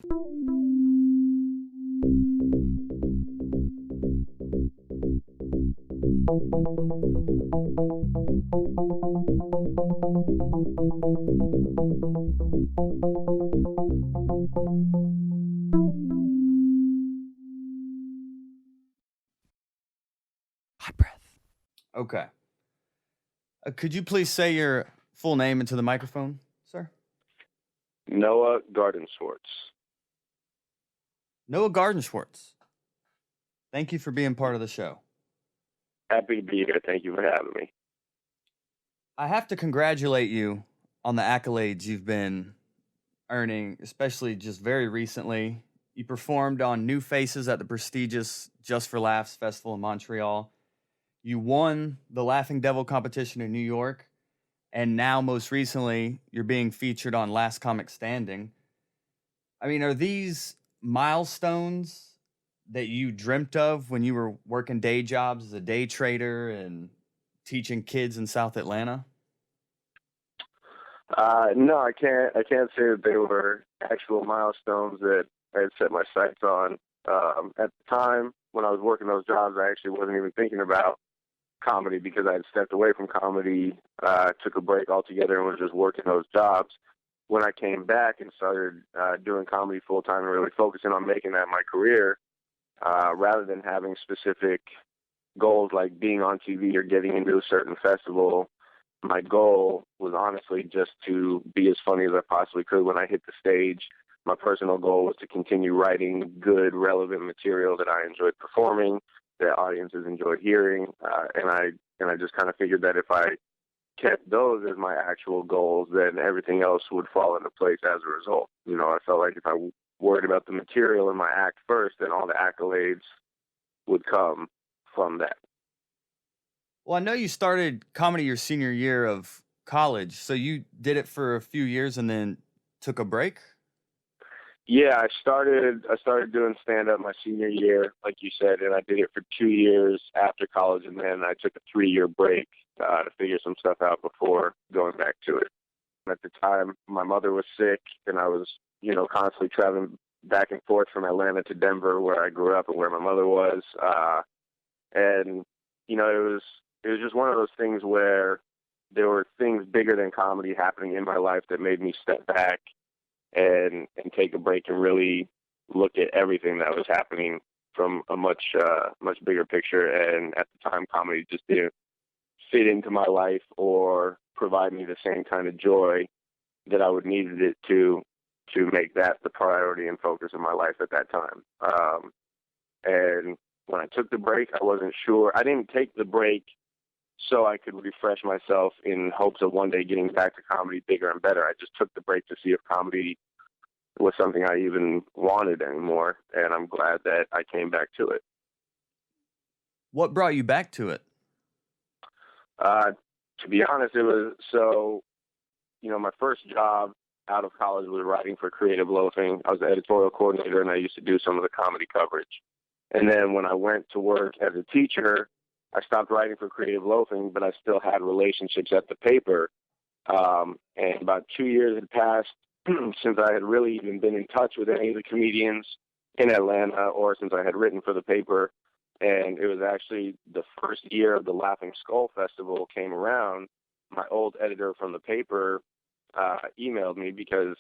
Hot breath. Okay. Could you please say your full name into the microphone, sir? Noah Gardenswartz. Noah Gardenswartz. Thank you for being part of the show. Happy to be here. Thank you for having me. I have to congratulate you on the accolades you've been earning, especially just very recently. You performed on New Faces at the prestigious Just for Laughs Festival in Montreal. You won the Laughing Devil competition in New York. And now, most recently, you're being featured on Last Comic Standing. I mean, are these milestones that you dreamt of when you were working day jobs as a day trader and teaching kids in South Atlanta? No, I can't. I can't say that they were actual milestones that I had set my sights on. At the time when I was working those jobs, I actually wasn't even thinking about comedy because I had stepped away from comedy, took a break altogether, and was just working those jobs. When I came back and started doing comedy full time and really focusing on making that my career, rather than having specific goals like being on TV or getting into a certain festival, my goal was honestly just to be as funny as I possibly could when I hit the stage. My personal goal was to continue writing good, relevant material that I enjoyed performing, that audiences enjoyed hearing, and I just kind of figured that if I kept those as my actual goals, then everything else would fall into place as a result. You know, I felt like if I worried about the material in my act first, then all the accolades would come from that. Well, I know you started comedy your senior year of college, so you did it for a few years and then took a break? Yeah, I started doing stand up my senior year, like you said, and I did it for 2 years after college, and then I took a 3-year break to figure some stuff out before going back to it. At the time, my mother was sick, and I was, constantly traveling back and forth from Atlanta to Denver, where I grew up and where my mother was. And it was just one of those things where there were things bigger than comedy happening in my life that made me step back and take a break and really look at everything that was happening from a much bigger picture. And at the time, comedy just didn't fit into my life or provide me the same kind of joy that I would needed it to make that the priority and focus of my life at that time. And when I took the break, I wasn't sure. I didn't take the break so I could refresh myself in hopes of one day getting back to comedy bigger and better. I just took the break to see if comedy was something I even wanted anymore, and I'm glad that I came back to it. What brought you back to it? To be honest, it was my first job out of college was writing for Creative Loafing. I was the editorial coordinator, and I used to do some of the comedy coverage. And then when I went to work as a teacher, I stopped writing for Creative Loafing, but I still had relationships at the paper. And about 2 years had passed since I had really even been in touch with any of the comedians in Atlanta or since I had written for the paper. And it was actually the first year of the Laughing Skull Festival came around. My old editor from the paper emailed me because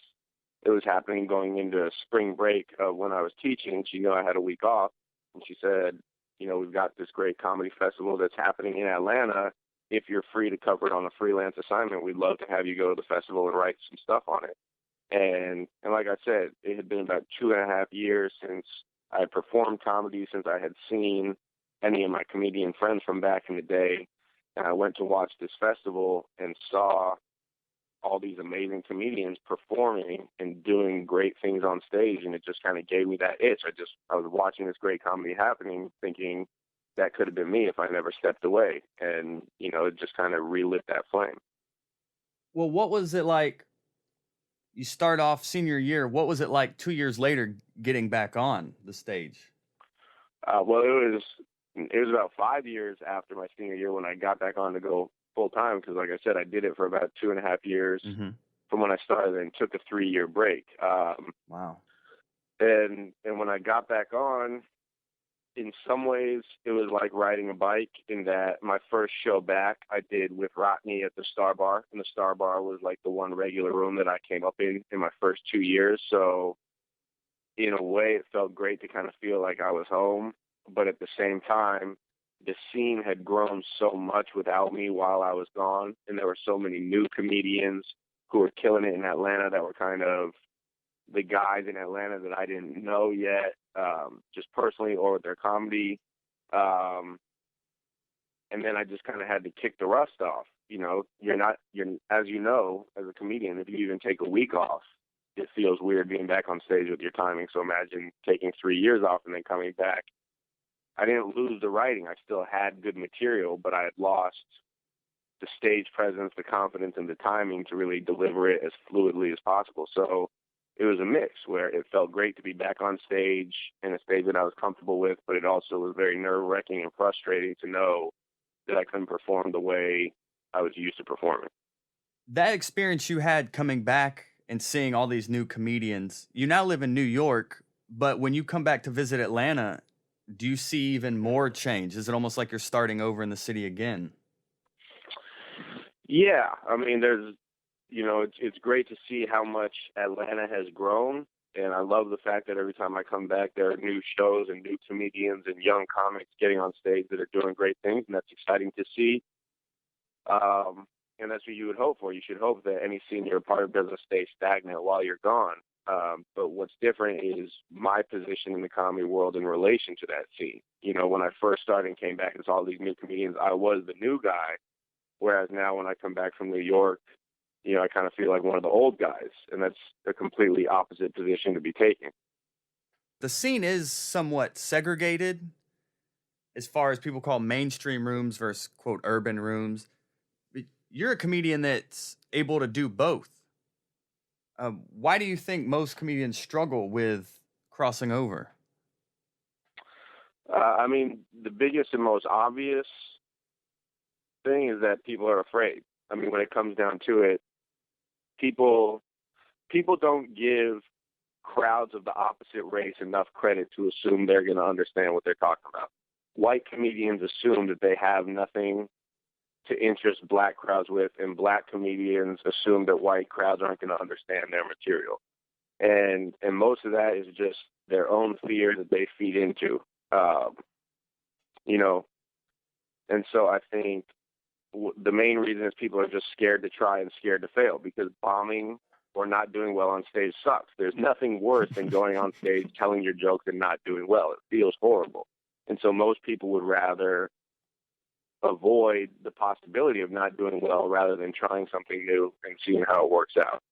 it was happening going into spring break when I was teaching. She knew I had a week off. And she said, we've got this great comedy festival that's happening in Atlanta. If you're free to cover it on a freelance assignment, we'd love to have you go to the festival and write some stuff on it. And like I said, it had been about 2.5 years since I had performed comedy, since I had seen any of my comedian friends from back in the day. And I went to watch this festival and saw all these amazing comedians performing and doing great things on stage, and it just kind of gave me that itch. I was watching this great comedy happening, thinking that could have been me if I never stepped away, and it just kind of relit that flame. Well, what was it like? You start off senior year. What was it like 2 years later getting back on the stage? Well, it was about 5 years after my senior year when I got back on to go full time, because like I said, I did it for about 2.5 years from when I started and took a 3-year break. Wow. And when I got back on, in some ways it was like riding a bike, in that my first show back I did with Rodney at the Star Bar, and the Star Bar was like the one regular room that I came up in my first 2 years. So in a way it felt great to kind of feel like I was home, but at the same time the scene had grown so much without me while I was gone, and there were so many new comedians who were killing it in Atlanta that were kind of the guys in Atlanta that I didn't know yet, just personally or with their comedy. Um, and then I just kind of had to kick the rust off. You know, as you know, as a comedian, if you even take a week off, it feels weird being back on stage with your timing. So imagine taking 3 years off and then coming back. I didn't lose the writing. I still had good material, but I had lost the stage presence, the confidence, and the timing to really deliver it as fluidly as possible. So it was a mix where it felt great to be back on stage, in a stage that I was comfortable with, but it also was very nerve-wracking and frustrating to know that I couldn't perform the way I was used to performing. That experience you had coming back and seeing all these new comedians, you now live in New York, but when you come back to visit Atlanta, do you see even more change? Is it almost like you're starting over in the city again? Yeah, I mean, it's great to see how much Atlanta has grown, and I love the fact that every time I come back, there are new shows and new comedians and young comics getting on stage that are doing great things, and that's exciting to see. And that's what you would hope for. You should hope that any scene you're a part of doesn't stay stagnant while you're gone. But what's different is my position in the comedy world in relation to that scene. You know, when I first started and came back and saw all these new comedians, I was the new guy. Whereas now when I come back from New York, you know, I kind of feel like one of the old guys, and that's a completely opposite position to be taking. The scene is somewhat segregated as far as people call mainstream rooms versus quote urban rooms. But you're a comedian that's able to do both. Why do you think most comedians struggle with crossing over? I mean, the biggest and most obvious thing is that people are afraid. I mean, when it comes down to it, people don't give crowds of the opposite race enough credit to assume they're going to understand what they're talking about. White comedians assume that they have nothing to interest black crowds with, and black comedians assume that white crowds aren't going to understand their material. And most of that is just their own fear that they feed into, you know. And so I think the main reason is people are just scared to try and scared to fail, because bombing or not doing well on stage sucks. There's nothing worse than going on stage, telling your jokes, and not doing well. It feels horrible. And so most people would rather avoid the possibility of not doing well rather than trying something new and seeing how it works out.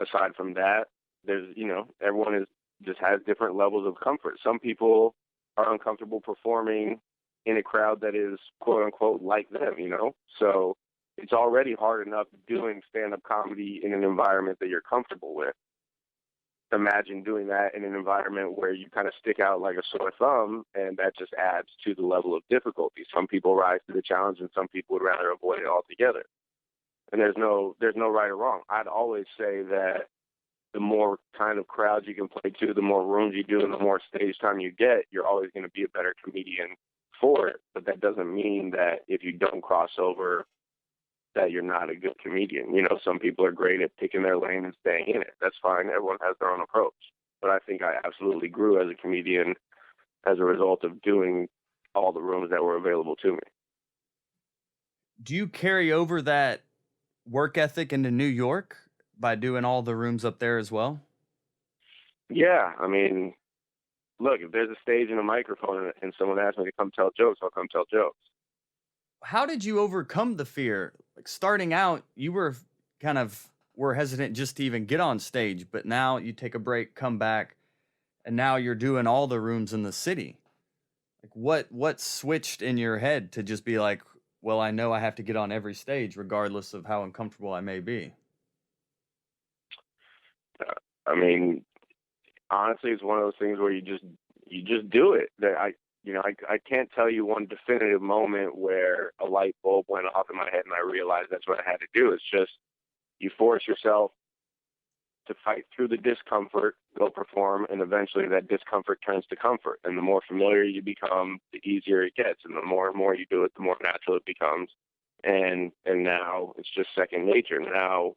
Aside from that, there's, you know, everyone just has different levels of comfort. Some people are uncomfortable performing in a crowd that is quote unquote like them, you know? So it's already hard enough doing stand-up comedy in an environment that you're comfortable with. Imagine doing that in an environment where you kind of stick out like a sore thumb, and that just adds to the level of difficulty. Some people rise to the challenge, and some people would rather avoid it altogether. And there's no right or wrong. I'd always say that the more kind of crowds you can play to, the more rooms you do, and the more stage time you get, you're always going to be a better comedian for it. But that doesn't mean that if you don't cross over, that you're not a good comedian. You know, some people are great at picking their lane and staying in it. That's fine. Everyone has their own approach. But I think I absolutely grew as a comedian as a result of doing all the rooms that were available to me. Do you carry over that work ethic into New York by doing all the rooms up there as well? Yeah, I mean, look, if there's a stage and a microphone and someone asks me to come tell jokes, I'll come tell jokes. How did you overcome the fear? Like starting out, you were hesitant just to even get on stage, but now you take a break, come back, and now you're doing all the rooms in the city. Like what switched in your head to just be like, well, I know I have to get on every stage regardless of how uncomfortable I may be? I mean, honestly, it's one of those things where you just do it. That I can't tell you one definitive moment where a light bulb went off in my head and I realized that's what I had to do. It's just you force yourself to fight through the discomfort, go perform, and eventually that discomfort turns to comfort. And the more familiar you become, the easier it gets. And the more and more you do it, the more natural it becomes. And now it's just second nature. Now,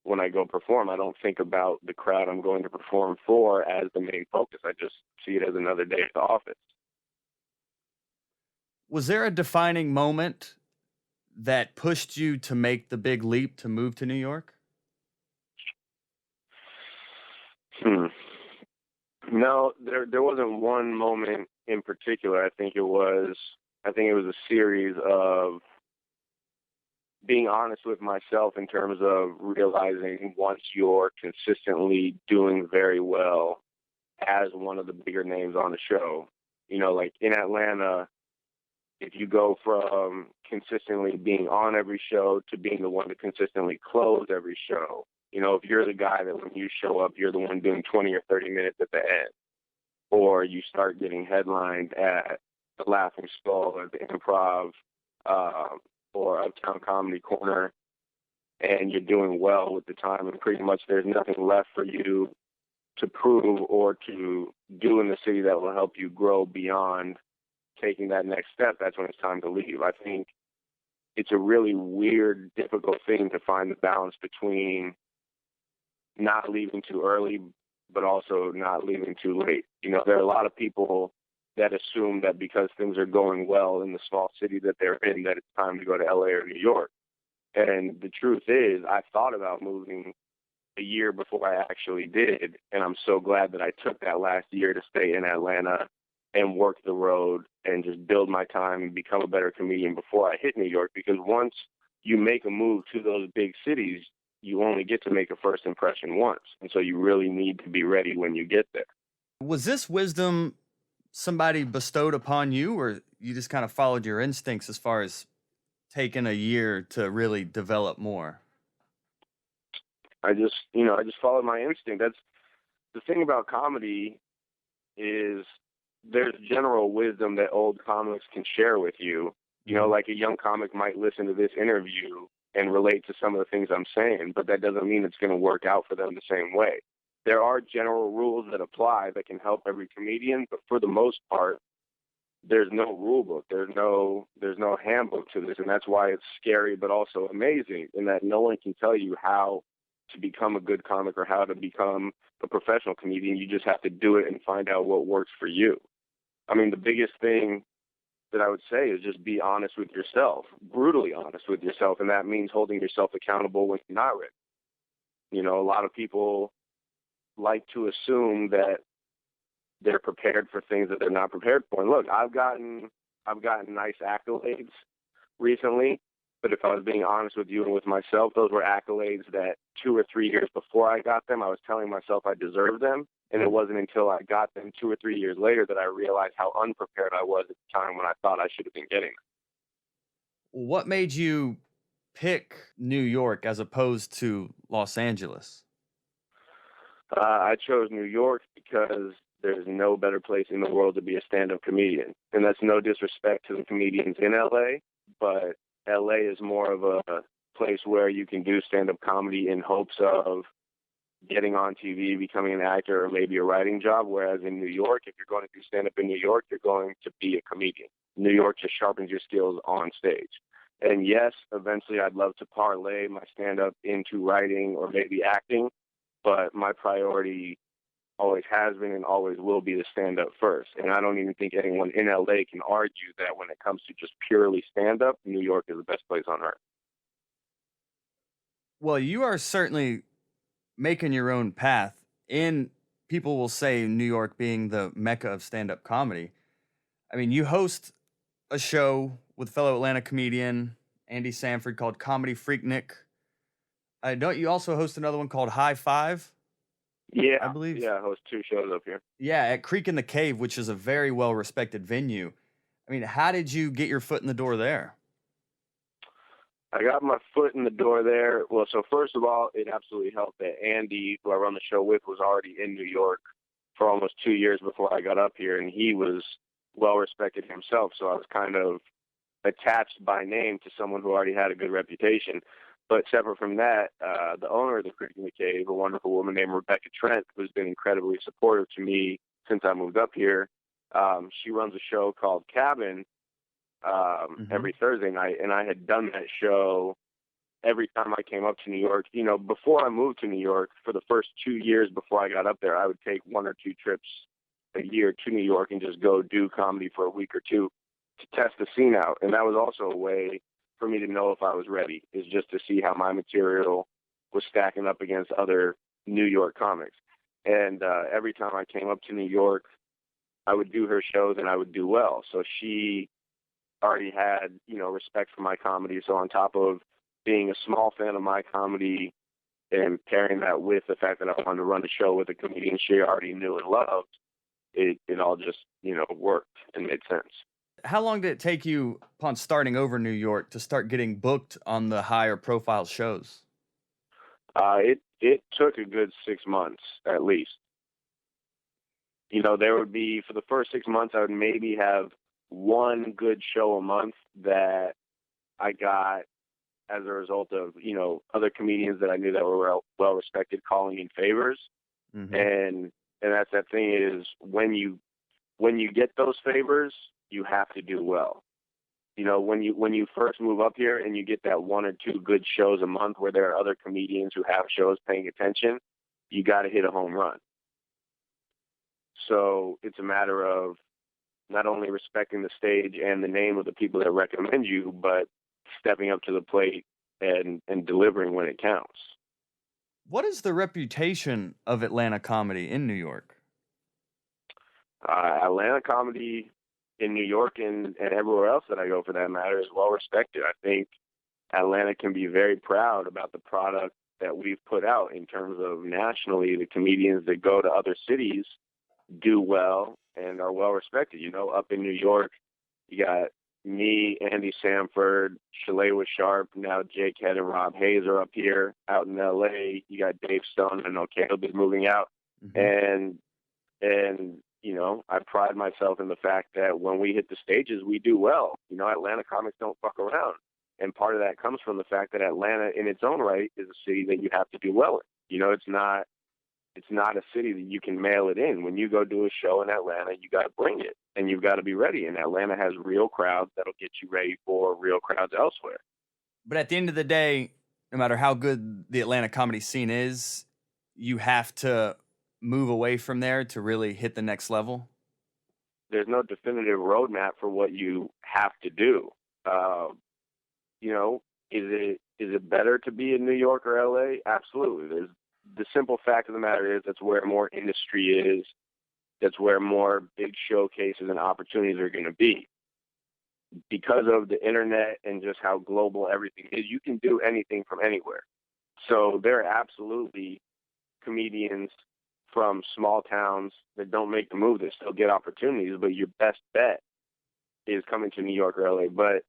when I go perform, I don't think about the crowd I'm going to perform for as the main focus. I just see it as another day at the office. Was there a defining moment that pushed you to make the big leap to move to New York? No, there wasn't one moment in particular. I think it was a series of being honest with myself in terms of realizing once you're consistently doing very well as one of the bigger names on the show, like in Atlanta, if you go from consistently being on every show to being the one to consistently close every show, if you're the guy that when you show up, you're the one doing 20 or 30 minutes at the end, or you start getting headlined at the Laughing Skull or the Improv, or Uptown Comedy Corner, and you're doing well with the time, and pretty much there's nothing left for you to prove or to do in the city that will help you grow beyond taking that next step, that's when it's time to leave. I think it's a really weird, difficult thing to find the balance between not leaving too early, but also not leaving too late. There are a lot of people that assume that because things are going well in the small city that they're in, that it's time to go to LA or New York. And the truth is, I thought about moving a year before I actually did, and I'm so glad that I took that last year to stay in Atlanta and work the road and just build my time and become a better comedian before I hit New York, because once you make a move to those big cities, you only get to make a first impression once. And so you really need to be ready when you get there. Was this wisdom somebody bestowed upon you, or you just kind of followed your instincts as far as taking a year to really develop more? I just followed my instinct. That's the thing about comedy, is there's general wisdom that old comics can share with you. Like a young comic might listen to this interview and relate to some of the things I'm saying, but that doesn't mean it's going to work out for them the same way. There are general rules that apply that can help every comedian, but for the most part, there's no rule book. There's no handbook to this, and that's why it's scary but also amazing, in that no one can tell you how to become a good comic or how to become a professional comedian. You just have to do it and find out what works for you. I mean, the biggest thing that I would say is just be honest with yourself, brutally honest with yourself, and that means holding yourself accountable when you're not ready. A lot of people like to assume that they're prepared for things that they're not prepared for. And look, I've gotten nice accolades recently, but if I was being honest with you and with myself, those were accolades that 2 or 3 years before I got them, I was telling myself I deserved them. And it wasn't until I got them 2 or 3 years later that I realized how unprepared I was at the time when I thought I should have been getting them. What made you pick New York as opposed to Los Angeles? I chose New York because there's no better place in the world to be a stand-up comedian. And that's no disrespect to the comedians in LA, but LA is more of a place where you can do stand-up comedy in hopes of getting on TV, becoming an actor, or maybe a writing job. Whereas in New York, if you're going to do stand-up in New York, you're going to be a comedian. New York just sharpens your skills on stage. And yes, eventually I'd love to parlay my stand-up into writing or maybe acting, but my priority always has been and always will be the stand-up first. And I don't even think anyone in LA can argue that when it comes to just purely stand-up, New York is the best place on earth. Well, you are certainly making your own path. And people will say New York being the mecca of stand-up comedy. I mean, you host a show with fellow Atlanta comedian Andy Sanford called Comedy Freaknik. Don't you also host another one called High Five? Yeah, I believe. Yeah, I host 2 shows up here. Yeah, at Creek in the Cave, which is a very well-respected venue. I mean, how did you get your foot in the door there? I got my foot in the door there. Well, so first of all, it absolutely helped that Andy, who I run the show with, was already in New York for almost 2 years before I got up here, and he was well-respected himself, so I was kind of attached by name to someone who already had a good reputation. But separate from that, the owner of the Creek in the Cave, a wonderful woman named Rebecca Trent, who's been incredibly supportive to me since I moved up here, she runs a show called Cabin Mm-hmm. every Thursday night, and I had done that show every time I came up to New York. You know, before I moved to New York, for the first 2 years before I got up there, I would take 1 or 2 trips a year to New York and just go do comedy for a week or two to test the scene out. And that was also a way for me to know if I was ready, is just to see how my material was stacking up against other New York comics. And every time I came up to New York, I would do her shows and I would do well. So she already had, you know, respect for my comedy. So on top of being a small fan of my comedy and pairing that with the fact that I wanted to run a show with a comedian she already knew and loved, it all just, you know, worked and made sense. How long did it take you upon starting over New York to start getting booked on the higher profile shows? It took a good 6 months at least. You know, there would be, for the first 6 months, I would maybe have one good show a month that I got as a result of, you know, other comedians that I knew that were well respected calling in favors. Mm-hmm. And that's that thing, is when you get those favors, you have to do well. You know, when you first move up here and you get that 1 or 2 good shows a month where there are other comedians who have shows paying attention, you got to hit a home run. So it's a matter of not only respecting the stage and the name of the people that recommend you, but stepping up to the plate and delivering when it counts. What is the reputation of Atlanta comedy in New York? Atlanta comedy in New York and everywhere else that I go, for that matter, is well respected. I think Atlanta can be very proud about the product that we've put out in terms of nationally. The comedians that go to other cities do well and are well respected. You know, up in New York, you got me, Andy Samford, Shalewa Sharp, now Jake Head and Rob Hayes are up here. Out in LA, you got Dave Stone. I know Caleb is moving out. Mm-hmm. And you know, I pride myself in the fact that when we hit the stages, we do well. You know, Atlanta comics don't fuck around. And part of that comes from the fact that Atlanta in its own right is a city that you have to do well in. You know, it's not a city that you can mail it in. When you go do a show in Atlanta, you got to bring it and you've got to be ready. And Atlanta has real crowds that'll get you ready for real crowds elsewhere. But at the end of the day, no matter how good the Atlanta comedy scene is, you have to move away from there to really hit the next level. There's no definitive roadmap for what you have to do. You know, is it better to be in New York or LA? Absolutely. There's the simple fact of the matter is that's where more industry is. That's where more big showcases and opportunities are going to be. Because of the internet and just how global everything is, you can do anything from anywhere. So there are absolutely comedians from small towns that don't make the move that still get opportunities, but your best bet is coming to New York or LA. But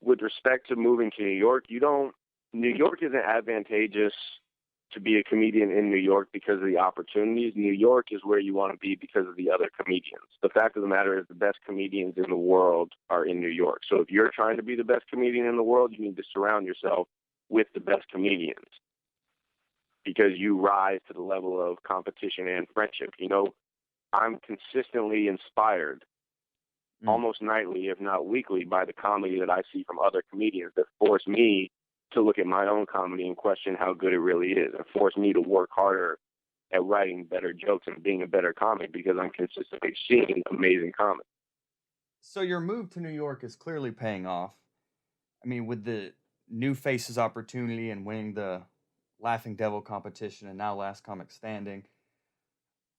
with respect to moving to New York, New York isn't advantageous to be a comedian in New York because of the opportunities. New York is where you want to be because of the other comedians. The fact of the matter is the best comedians in the world are in New York. So if you're trying to be the best comedian in the world, you need to surround yourself with the best comedians because you rise to the level of competition and friendship. You know, I'm consistently inspired almost nightly, if not weekly, by the comedy that I see from other comedians that force me to look at my own comedy and question how good it really is, and force me to work harder at writing better jokes and being a better comic because I'm consistently seeing amazing comics. So your move to New York is clearly paying off. I mean, with the New Faces opportunity and winning the Laughing Devil competition and now Last Comic Standing,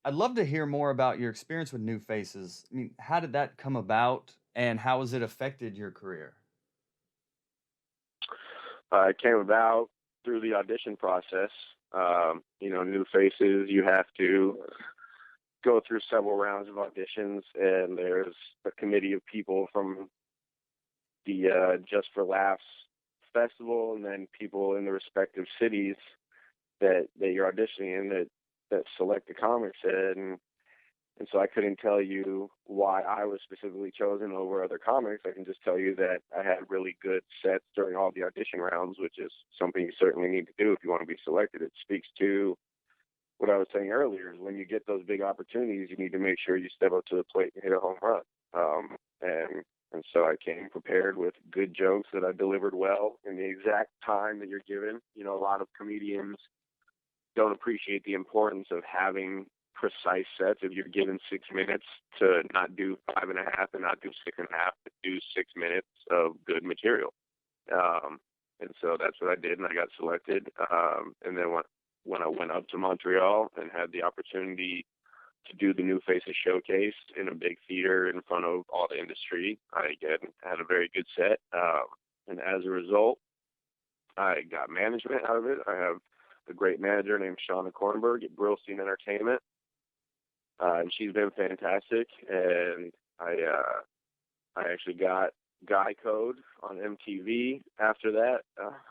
I'd love to hear more about your experience with New Faces. I mean, how did that come about and how has it affected your career? It came about through the audition process. You know, New Faces, you have to go through several rounds of auditions, and there's a committee of people from the Just for Laughs festival, and then people in the respective cities that you're auditioning in that select the comics. And And so I couldn't tell you why I was specifically chosen over other comics. I can just tell you that I had really good sets during all the audition rounds, which is something you certainly need to do if you want to be selected. It speaks to what I was saying earlier, is when you get those big opportunities, you need to make sure you step up to the plate and hit a home run. And so I came prepared with good jokes that I delivered well in the exact time that you're given. You know, a lot of comedians don't appreciate the importance of having precise sets. If you're given 6 minutes, to not do 5.5 and not do 6.5, but do 6 minutes of good material. And so that's what I did, and I got selected. And then when I went up to Montreal and had the opportunity to do the New Faces Showcase in a big theater in front of all the industry, I again had a very good set. And as a result, I got management out of it. I have a great manager named Shauna Kornberg at Brillstein Entertainment. And she's been fantastic. And I actually got Guy Code on MTV after that.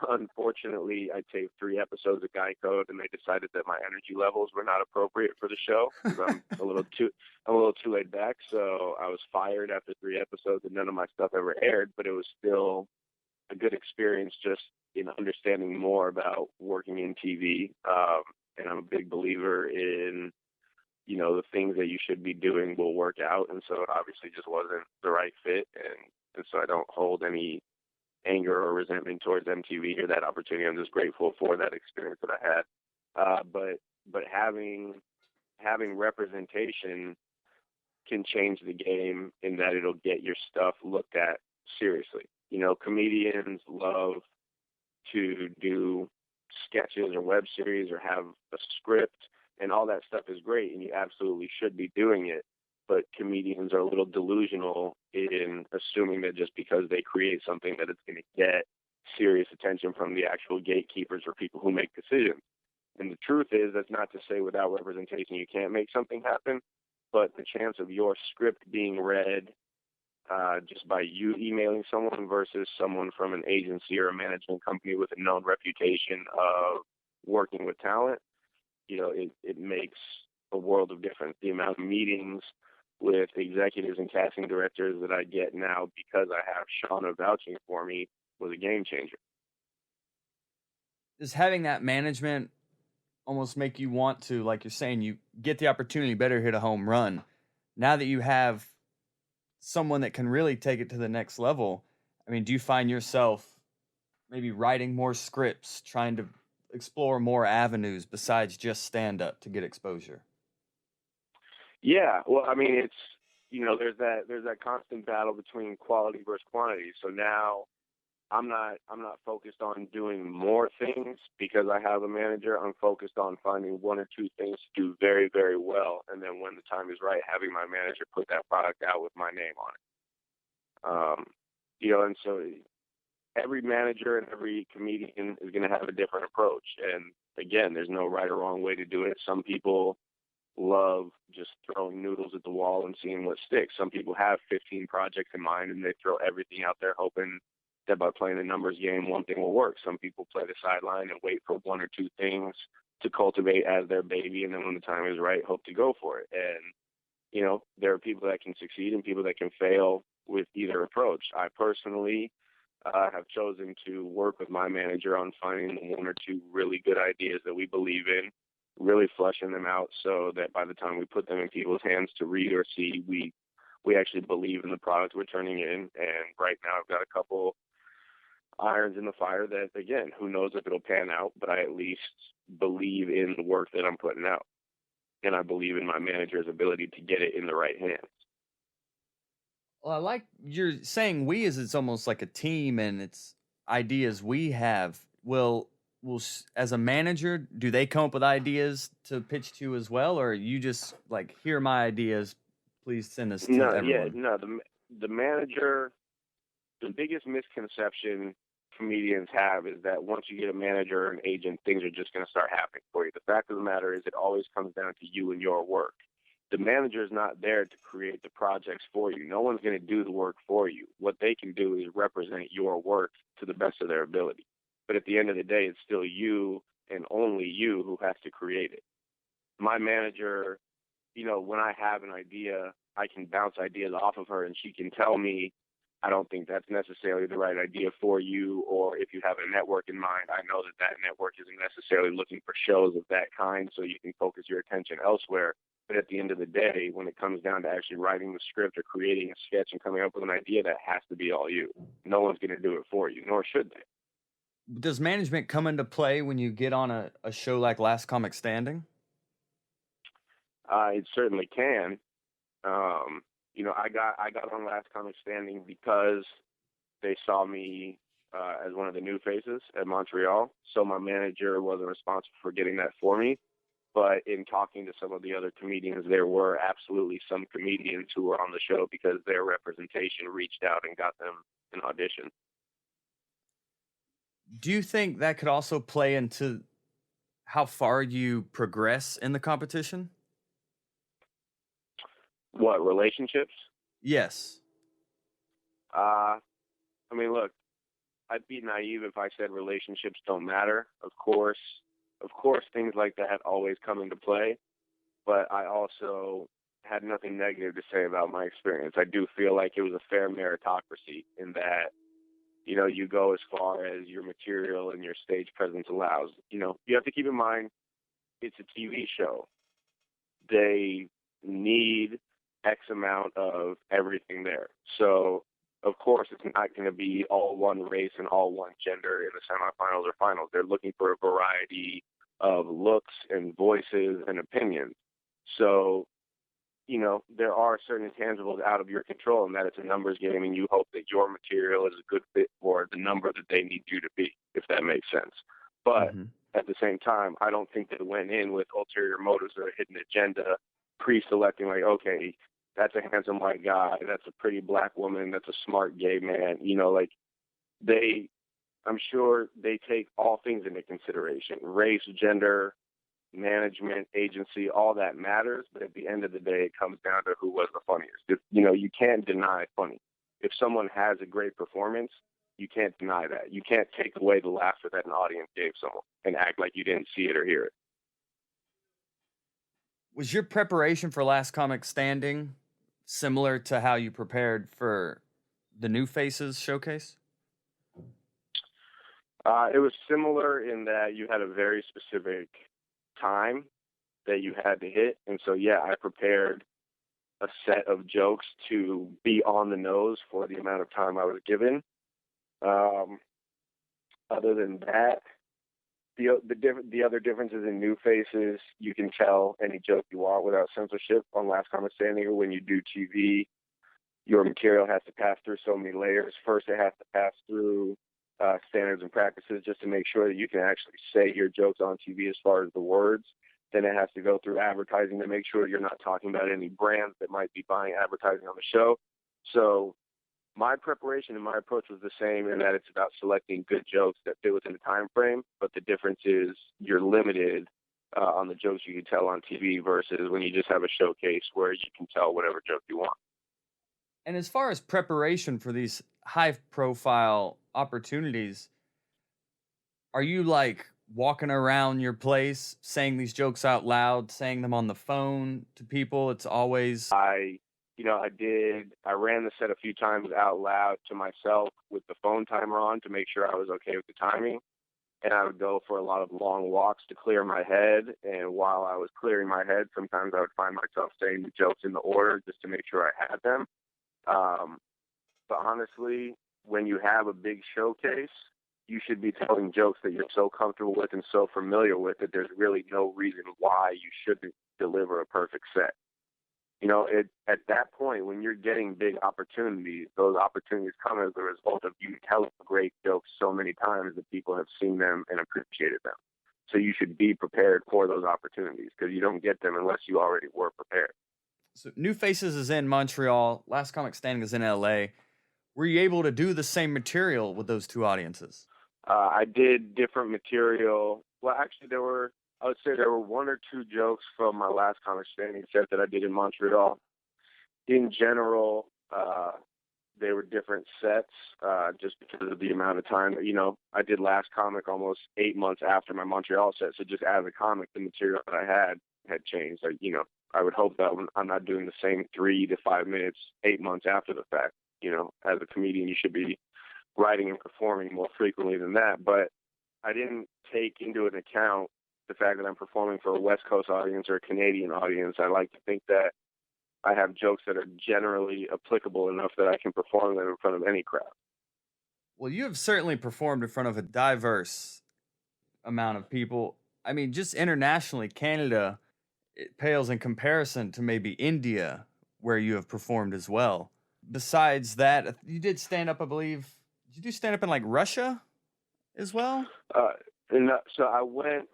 Unfortunately, I taped 3 episodes of Guy Code, and they decided that my energy levels were not appropriate for the show. I'm a little too laid back. So I was fired after 3 episodes, and none of my stuff ever aired. But it was still a good experience just in understanding more about working in TV. And I'm a big believer in, you know, the things that you should be doing will work out. And so it obviously just wasn't the right fit. And so I don't hold any anger or resentment towards MTV or that opportunity. I'm just grateful for that experience that I had. But having representation can change the game in that it'll get your stuff looked at seriously. You know, comedians love to do sketches or web series or have a script, and all that stuff is great, and you absolutely should be doing it. But comedians are a little delusional in assuming that just because they create something that it's going to get serious attention from the actual gatekeepers or people who make decisions. And the truth is, that's not to say without representation you can't make something happen, but the chance of your script being read just by you emailing someone versus someone from an agency or a management company with a known reputation of working with talent, you know, it makes a world of difference. The amount of meetings with executives and casting directors that I get now because I have Shauna vouching for me was a game changer. Does having that management almost make you want to, like you're saying, you get the opportunity, better hit a home run? Now that you have someone that can really take it to the next level, I mean, do you find yourself maybe writing more scripts, trying to explore more avenues besides just stand up to get exposure? Yeah, well, I mean, it's, you know, there's that constant battle between quality versus quantity. So now I'm not focused on doing more things because I have a manager. I'm focused on finding 1 or 2 things to do very, very well, and then when the time is right, having my manager put that product out with my name on it. You know, and so every manager and every comedian is going to have a different approach. And again, there's no right or wrong way to do it. Some people love just throwing noodles at the wall and seeing what sticks. Some people have 15 projects in mind and they throw everything out there hoping that by playing the numbers game, one thing will work. Some people play the sideline and wait for 1 or 2 things to cultivate as their baby, and then when the time is right, hope to go for it. And, you know, there are people that can succeed and people that can fail with either approach. I personally have chosen to work with my manager on finding the 1 or 2 really good ideas that we believe in, really fleshing them out so that by the time we put them in people's hands to read or see, we actually believe in the product we're turning in. And right now I've got a couple irons in the fire that, again, who knows if it'll pan out, but I at least believe in the work that I'm putting out. And I believe in my manager's ability to get it in the right hands. Well, I like you're saying we, as it's almost like a team and it's ideas we have. As a manager, do they come up with ideas to pitch to you as well, or you just like, here are my ideas, please send this to everyone? The manager, the biggest misconception comedians have is that once you get a manager or an agent, things are just going to start happening for you. The fact of the matter is it always comes down to you and your work. The manager is not there to create the projects for you. No one's going to do the work for you. What they can do is represent your work to the best of their ability. But at the end of the day, it's still you and only you who has to create it. My manager when I have an idea, I can bounce ideas off of her and she can tell me, I don't think that's necessarily the right idea for you. Or if you have a network in mind, I know that that network isn't necessarily looking for shows of that kind, so you can focus your attention elsewhere. But at the end of the day, when it comes down to actually writing the script or creating a sketch and coming up with an idea, that has to be all you. No one's going to do it for you, nor should they. Does management come into play when you get on a show like Last Comic Standing? It certainly can. I got on Last Comic Standing because they saw me as one of the new faces at Montreal. So my manager wasn't responsible for getting that for me. But in talking to some of the other comedians, there were absolutely some comedians who were on the show because their representation reached out and got them an audition. Do you think that could also play into how far you progress in the competition? What, relationships? Yes. Look, I'd be naive if I said relationships don't matter. Of course, things like that always come into play, but I also had nothing negative to say about my experience. I do feel like it was a fair meritocracy in that, you go as far as your material and your stage presence allows. You have to keep in mind, it's a TV show. They need X amount of everything there. So, of course, it's not going to be all one race and all one gender in the semifinals or finals. They're looking for a variety of looks and voices and opinions. So, there are certain intangibles out of your control, and that it's a numbers game, and you hope that your material is a good fit for the number that they need you to be, if that makes sense. But at the same time, I don't think they went in with ulterior motives or a hidden agenda, pre-selecting like, okay, that's a handsome white guy, that's a pretty black woman, that's a smart gay man. I'm sure they take all things into consideration: race, gender, management, agency, all that matters. But at the end of the day, it comes down to who was the funniest. You can't deny funny. If someone has a great performance, you can't deny that. You can't take away the laughter that an audience gave someone and act like you didn't see it or hear it. Was your preparation for Last Comic Standing similar to how you prepared for the New Faces showcase? It was similar in that you had a very specific time that you had to hit. And so, yeah, I prepared a set of jokes to be on the nose for the amount of time I was given. Other than that, the other differences in New Faces, you can tell any joke you want without censorship. On Last Comic Standing, or when you do TV, your material has to pass through so many layers. First, it has to pass through standards and practices just to make sure that you can actually say your jokes on TV as far as the words. Then it has to go through advertising to make sure you're not talking about any brands that might be buying advertising on the show. So my preparation and my approach was the same in that it's about selecting good jokes that fit within the time frame, but the difference is you're limited on the jokes you can tell on TV versus when you just have a showcase where you can tell whatever joke you want. And as far as preparation for these high-profile opportunities, are you like walking around your place saying these jokes out loud, saying them on the phone to people? It's always... I ran the set a few times out loud to myself with the phone timer on to make sure I was okay with the timing. And I would go for a lot of long walks to clear my head. And while I was clearing my head, sometimes I would find myself saying the jokes in the order just to make sure I had them. But honestly, when you have a big showcase, you should be telling jokes that you're so comfortable with and so familiar with that there's really no reason why you shouldn't deliver a perfect set. At that point, when you're getting big opportunities, those opportunities come as a result of you telling great jokes so many times that people have seen them and appreciated them. So you should be prepared for those opportunities because you don't get them unless you already were prepared. So New Faces is in Montreal. Last Comic Standing is in LA. Were you able to do the same material with those two audiences? I did different material. Well, actually, I would say there were one or two jokes from my Last Comic Standing set that I did in Montreal. In general, they were different sets just because of the amount of time. I did Last Comic almost 8 months after my Montreal set, so just as a comic, the material that I had changed. I would hope that I'm not doing the same 3 to 5 minutes 8 months after the fact. As a comedian, you should be writing and performing more frequently than that. But I didn't take into an account the fact that I'm performing for a West Coast audience or a Canadian audience. I like to think that I have jokes that are generally applicable enough that I can perform them in front of any crowd. Well, you have certainly performed in front of a diverse amount of people. I mean, just internationally, Canada, it pales in comparison to maybe India, where you have performed as well. Besides that, you did stand up, I believe. Did you do stand up in like Russia as well? Uh, so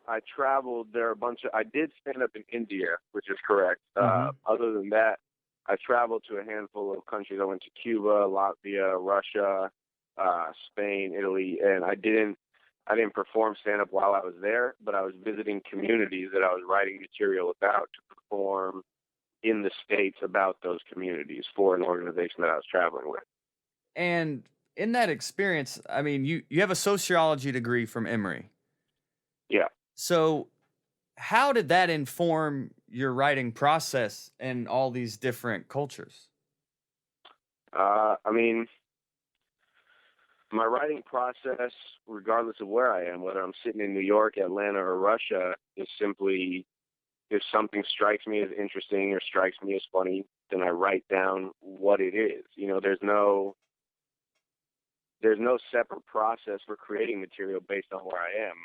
I traveled there I did stand up in India, which is correct. Mm-hmm. Other than that, I traveled to a handful of countries. I went to Cuba, Latvia, Russia, Spain, Italy, and I didn't perform stand up while I was there, but I was visiting communities that I was writing material about to perform in the States about those communities for an organization that I was traveling with. And in that experience, I mean, you have a sociology degree from Emory. Yeah. So how did that inform your writing process in all these different cultures? I mean, my writing process, regardless of where I am, whether I'm sitting in New York, Atlanta, or Russia, is simply if something strikes me as interesting or strikes me as funny, then I write down what it is. There's no separate process for creating material based on where I am.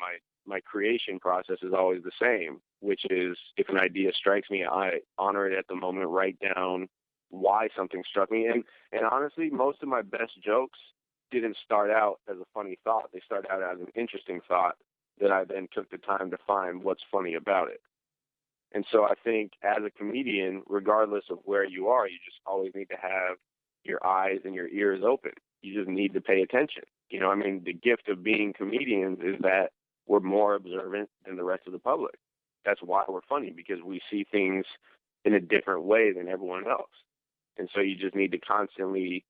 My creation process is always the same, which is if an idea strikes me, I honor it at the moment, write down why something struck me. And honestly, most of my best jokes didn't start out as a funny thought. They started out as an interesting thought that I then took the time to find what's funny about it. And so I think as a comedian, regardless of where you are, you just always need to have your eyes and your ears open. You just need to pay attention. The gift of being comedians is that we're more observant than the rest of the public. That's why we're funny, because we see things in a different way than everyone else. And so you just need to constantly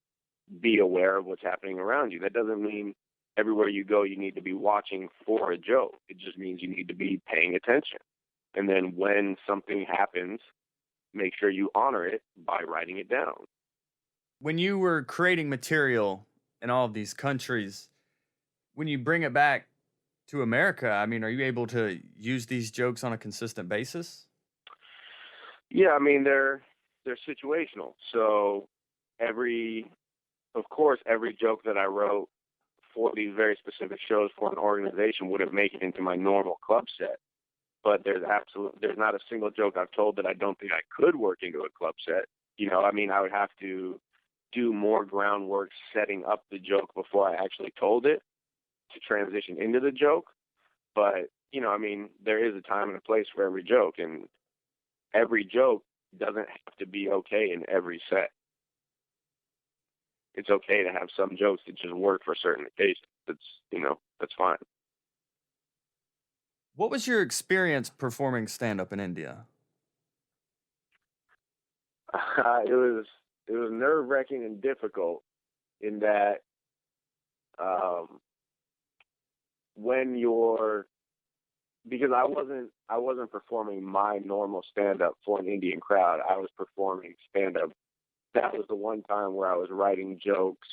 be aware of what's happening around you. That doesn't mean everywhere you go you need to be watching for a joke. It just means you need to be paying attention. And then when something happens, make sure you honor it by writing it down. When you were creating material in all of these countries, when you bring it back to America, I mean, are you able to use these jokes on a consistent basis? Yeah, I mean, they're situational. So every joke that I wrote for these very specific shows for an organization wouldn't make it into my normal club set. But there's not a single joke I've told that I don't think I could work into a club set. I would have to do more groundwork setting up the joke before I actually told it to transition into the joke. But, there is a time and a place for every joke, and every joke doesn't have to be okay in every set. It's okay to have some jokes that just work for certain occasions. That's fine. What was your experience performing stand-up in India? It was nerve-wracking and difficult in that because I wasn't performing my normal stand-up for an Indian crowd. I was performing stand-up. That was the one time where I was writing jokes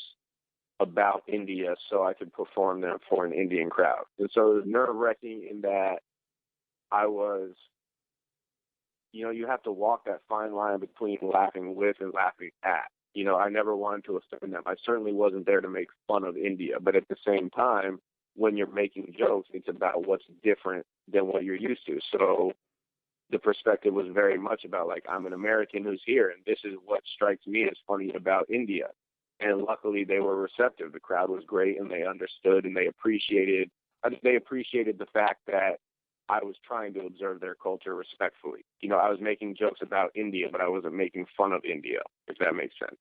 about India so I could perform them for an Indian crowd. And so it was nerve-wracking in that I was, you have to walk that fine line between laughing with and laughing at. I never wanted to offend them. I certainly wasn't there to make fun of India. But at the same time, when you're making jokes, it's about what's different than what you're used to. So the perspective was very much about, like, I'm an American who's here, and this is what strikes me as funny about India. And luckily, they were receptive. The crowd was great, and they understood, and they appreciated the fact that I was trying to observe their culture respectfully. I was making jokes about India, but I wasn't making fun of India, if that makes sense.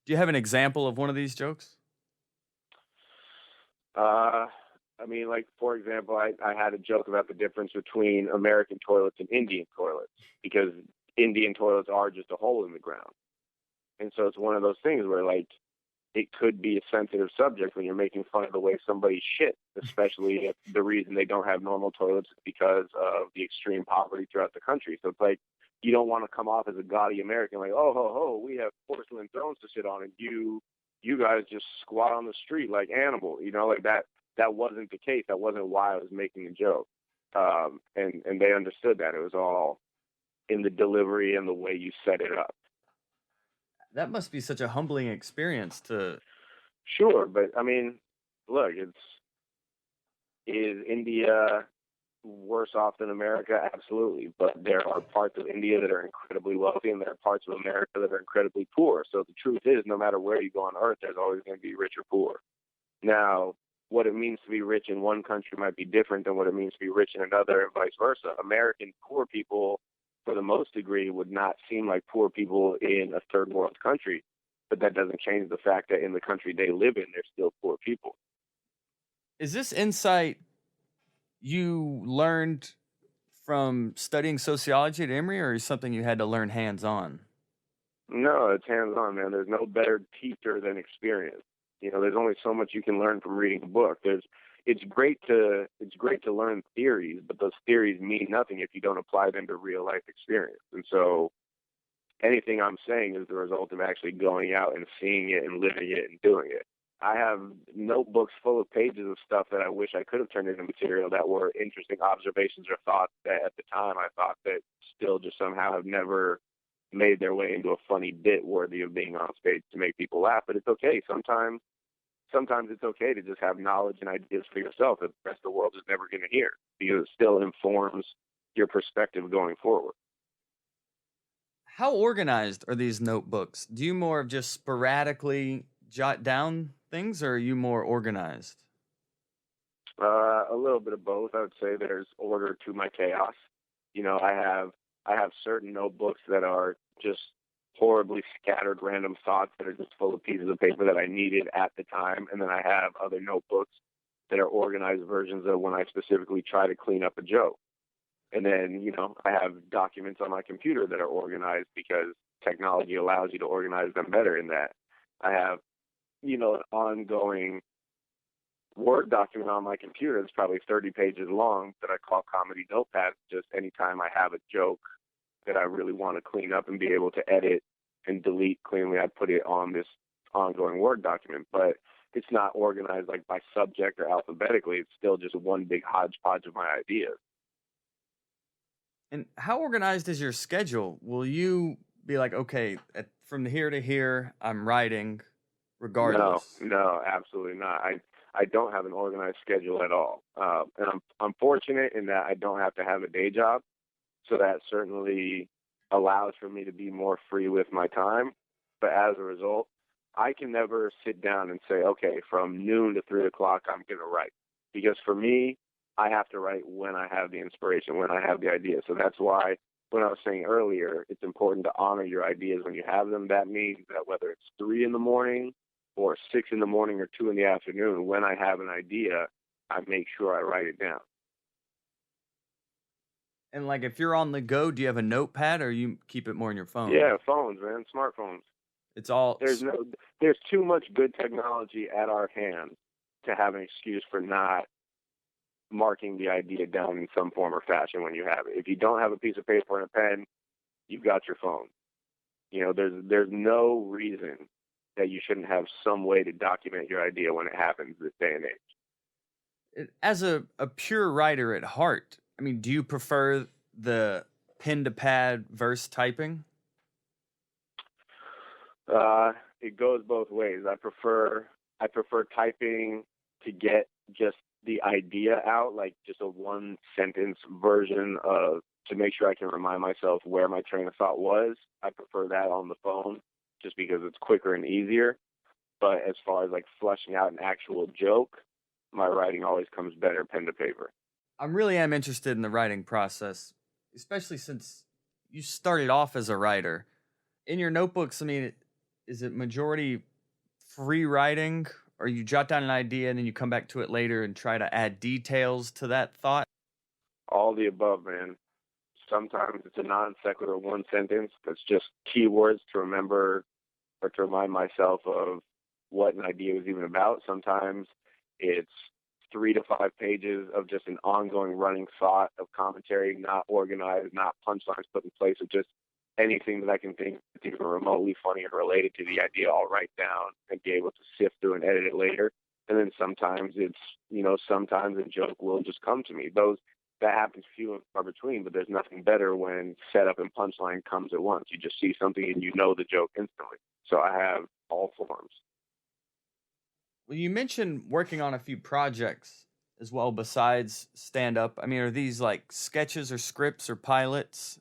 Do you have an example of one of these jokes? For example, I had a joke about the difference between American toilets and Indian toilets, because Indian toilets are just a hole in the ground. And so it's one of those things where, like, it could be a sensitive subject when you're making fun of the way somebody shit, especially if the reason they don't have normal toilets is because of the extreme poverty throughout the country. So it's like, you don't want to come off as a gaudy American, like, oh ho ho, we have porcelain thrones to sit on, and you guys just squat on the street like animals, like that. That wasn't the case. That wasn't why I was making a joke. And they understood that it was all in the delivery and the way you set it up. That must be such a humbling experience to. Sure, but I mean, look, is India worse off than America? Absolutely. But there are parts of India that are incredibly wealthy, and there are parts of America that are incredibly poor. So the truth is, no matter where you go on earth, there's always going to be rich or poor. Now, what it means to be rich in one country might be different than what it means to be rich in another, and vice versa. American poor people, for the most degree, would not seem like poor people in a third world country. But that doesn't change the fact that in the country they live in, they're still poor people. Is this insight you learned from studying sociology at Emory, or is something you had to learn hands-on? No, it's hands-on, man. There's no better teacher than experience. There's only so much you can learn from reading a book. It's great to learn theories, but those theories mean nothing if you don't apply them to real life experience. And so anything I'm saying is the result of actually going out and seeing it and living it and doing it. I have notebooks full of pages of stuff that I wish I could have turned into material that were interesting observations or thoughts that at the time I thought that still just somehow have never made their way into a funny bit worthy of being on stage to make people laugh. But it's okay. Sometimes it's okay to just have knowledge and ideas for yourself that the rest of the world is never going to hear, because it still informs your perspective going forward. How organized are these notebooks? Do you more of just sporadically jot down things, or are you more organized? A little bit of both. I would say there's order to my chaos. I have certain notebooks that are just horribly scattered random thoughts that are just full of pieces of paper that I needed at the time. And then I have other notebooks that are organized versions of when I specifically try to clean up a joke. And then, I have documents on my computer that are organized because technology allows you to organize them better in that. I have, an ongoing Word document on my computer that's probably 30 pages long that I call Comedy Notepad. Just anytime I have a joke that I really want to clean up and be able to edit and delete cleanly, I put it on this ongoing Word document. But it's not organized like by subject or alphabetically. It's still just one big hodgepodge of my ideas. And how organized is your schedule? Will you be like, okay, from here to here, I'm writing regardless? No, absolutely not. I don't have an organized schedule at all. And I'm fortunate in that I don't have to have a day job. So that certainly allows for me to be more free with my time. But as a result, I can never sit down and say, okay, from noon to 3 o'clock, I'm going to write. Because for me, I have to write when I have the inspiration, when I have the idea. So that's why when I was saying earlier, it's important to honor your ideas when you have them. That means that whether it's 3 in the morning or 6 in the morning or 2 in the afternoon, when I have an idea, I make sure I write it down. And like, if you're on the go, do you have a notepad, or you keep it more on your phone? Yeah, phones, man, smartphones. It's all there's too much good technology at our hands to have an excuse for not marking the idea down in some form or fashion when you have it. If you don't have a piece of paper and a pen, you've got your phone. There's no reason that you shouldn't have some way to document your idea when it happens this day and age. As a pure writer at heart, I mean, do you prefer the pen to pad verse typing? It goes both ways. I prefer typing to get just the idea out, like just a one sentence version to make sure I can remind myself where my train of thought was. I prefer that on the phone just because it's quicker and easier. But as far as like fleshing out an actual joke, my writing always comes better pen to paper. I really am interested in the writing process, especially since you started off as a writer. In your notebooks, I mean, is it majority free writing, or you jot down an idea and then you come back to it later and try to add details to that thought? All the above, man. Sometimes it's a non sequitur one sentence that's just keywords to remember or to remind myself of what an idea was even about. Sometimes it's 3 to 5 pages of just an ongoing running thought of commentary, not organized, not punchlines put in place, of just anything that I can think that's even remotely funny and related to the idea, I'll write down and be able to sift through and edit it later. And then sometimes sometimes a joke will just come to me. That happens few and far between, but there's nothing better when setup and punchline comes at once. You just see something and you know the joke instantly. So I have all forms. Well, you mentioned working on a few projects as well besides stand up. I mean, are these like sketches or scripts or pilots?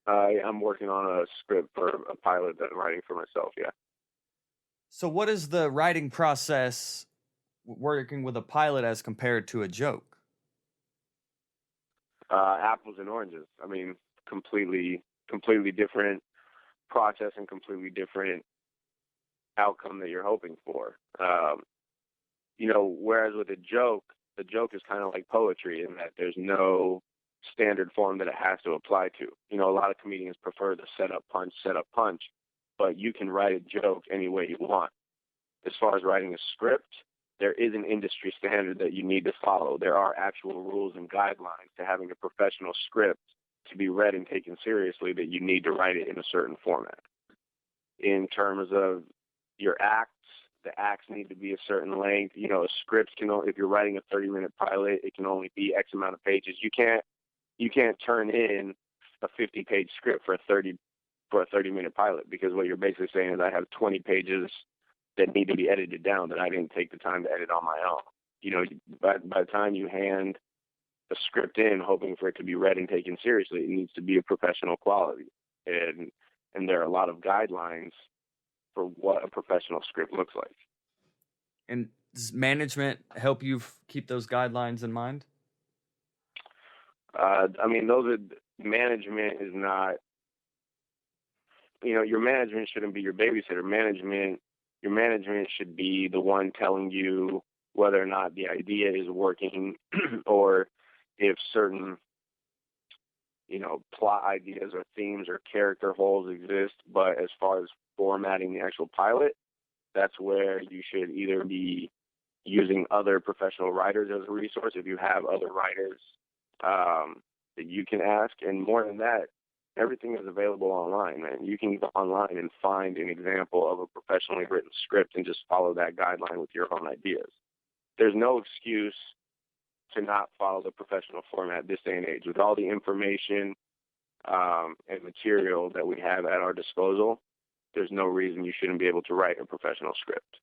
I'm working on a script for a pilot that I'm writing for myself, yeah. So, what is the writing process working with a pilot as compared to a joke? Apples and oranges. I mean, completely different process and completely different outcome that you're hoping for. Whereas with a joke, the joke is kind of like poetry in that there's no standard form that it has to apply to. A lot of comedians prefer the set up punch, but you can write a joke any way you want. As far as writing a script, there is an industry standard that you need to follow. There are actual rules and guidelines to having a professional script to be read and taken seriously, that you need to write it in a certain format. In terms of your acts, the acts need to be a certain length. A script if you're writing a 30-minute pilot, it can only be X amount of pages. You can't turn in a 50-page script for a 30-minute pilot, because what you're basically saying is I have 20 pages that need to be edited down that I didn't take the time to edit on my own. By the time you hand a script in, hoping for it to be read and taken seriously, it needs to be of professional quality. And there are a lot of guidelines for what a professional script looks like. And does management help you keep those guidelines in mind? Management is not, your management shouldn't be your babysitter. Your management should be the one telling you whether or not the idea is working or if certain, plot ideas or themes or character holes exist. But as far as formatting the actual pilot, that's where you should either be using other professional writers as a resource, if you have other writers that you can ask. And more than that, everything is available online, man. You can go online and find an example of a professionally written script and just follow that guideline with your own ideas. There's no excuse to not follow the professional format this day and age. With all the information and material that we have at our disposal, there's no reason you shouldn't be able to write a professional script,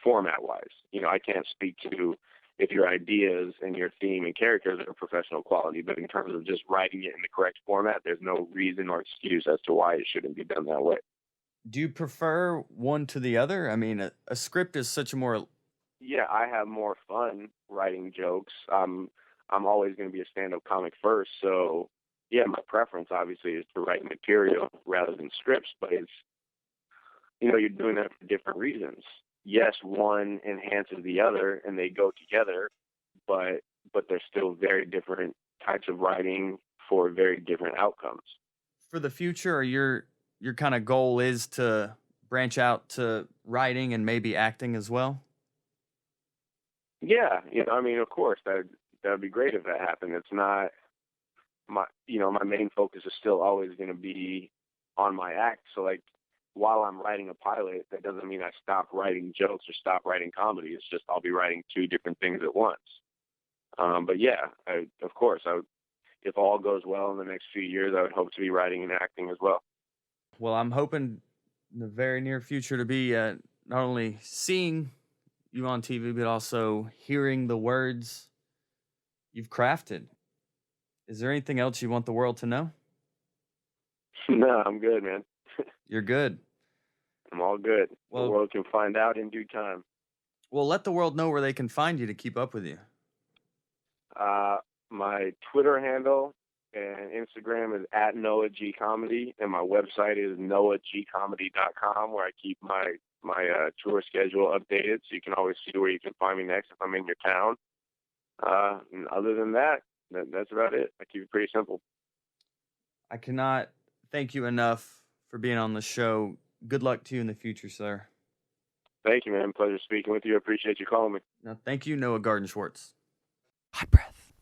format-wise. I can't speak to if your ideas and your theme and characters are professional quality, but in terms of just writing it in the correct format, there's no reason or excuse as to why it shouldn't be done that way. Do you prefer one to the other? I mean, a script is such a more... Yeah, I have more fun writing jokes. I'm always going to be a stand-up comic first, so yeah, my preference obviously is to write material rather than scripts, but it's, you're doing that for different reasons. Yes, one enhances the other and they go together, but they're still very different types of writing for very different outcomes. For the future, or your kind of goal is to branch out to writing and maybe acting as well? Yeah, of course, that would be great if that happened. It's not my main focus is still always going to be on my act. So like, while I'm writing a pilot, that doesn't mean I stop writing jokes or stop writing comedy. It's just I'll be writing two different things at once. But yeah, of course, if all goes well in the next few years, I would hope to be writing and acting as well. Well, I'm hoping in the very near future to be not only seeing you on TV, but also hearing the words you've crafted. Is there anything else you want the world to know? No, I'm good, man. You're good. I'm all good. Well, the world can find out in due time. Well, let the world know where they can find you to keep up with you. My Twitter handle and Instagram is @NoahGComedy, and my website is noahgcomedy.com, where I keep my tour schedule updated, so you can always see where you can find me next if I'm in your town. And other than that, that's about it. I keep it pretty simple. I cannot thank you enough for being on the show. Good luck to you in the future, sir. Thank you, man. Pleasure speaking with you. I appreciate you calling me. No, thank you, Noah Gardenswartz. Hot breath.